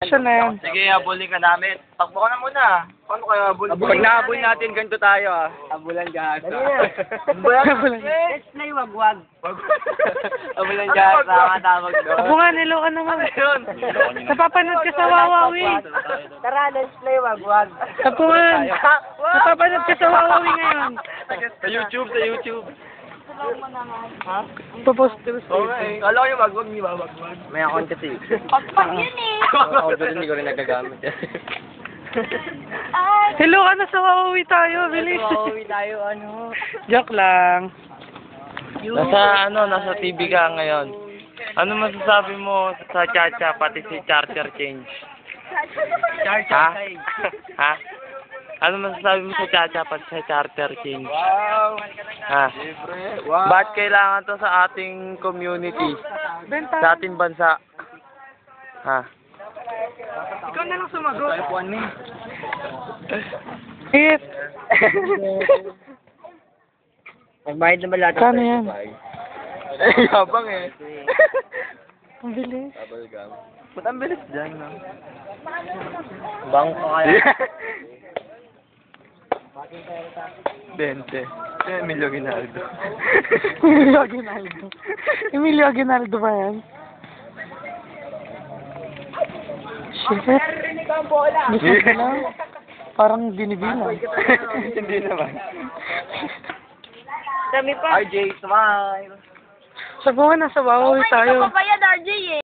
action na yan. Sige, habulin ka namin. Takbo ka na muna. Paano kayo habulin? Pag nahabol natin, ganito tayo ah. Habulan gahasa. Habulan. Let's play wag-wag. Habulan gahasa, katawag doon. Abo nga, nilokan naman. Yun. Napapanood ka sa Wawawi. Tara, let's play wag-wag. Abo nga. Napapanood ka sa Wawawi ngayon. Sa YouTube, sa YouTube. Papost ko sa Okay. Kala ko yung wag-wag, di ba? Wag-wag. May account kasi. Pagpag yun eh. Ako doon, hindi ko rin nagagamit. Hello ka na sa Wawawi tayo, bilis. Pauwi tayo, ano. Joke lang. Nasa TV ka ngayon. Ano masasabi mo sa Chacha, pati si Charger Change? Ha? Ha? Ano masasabi mo sa Chacha, pati sa Charger Change? Wow! Ha? Wow! Ba't kailangan to sa ating community? Benta. Sa ating bansa? Ha? Ikaw na lang sumagot. F1 me. Yes. Magbayad na ba lahat? Kano yan? Yabang eh. Ang bilis. Ba't ang bilis dyan, no? Bangko kaya. 20. Emilio Ginaldo. Emilio Aguinaldo. Emilio Aguinaldo ba yan? Shit. Gusto ko lang. Parang binibilang. Hindi naman. Dami pa. RJ, smile! Sabi nga, nasa Wawawi tayo. Papayad RJ eh.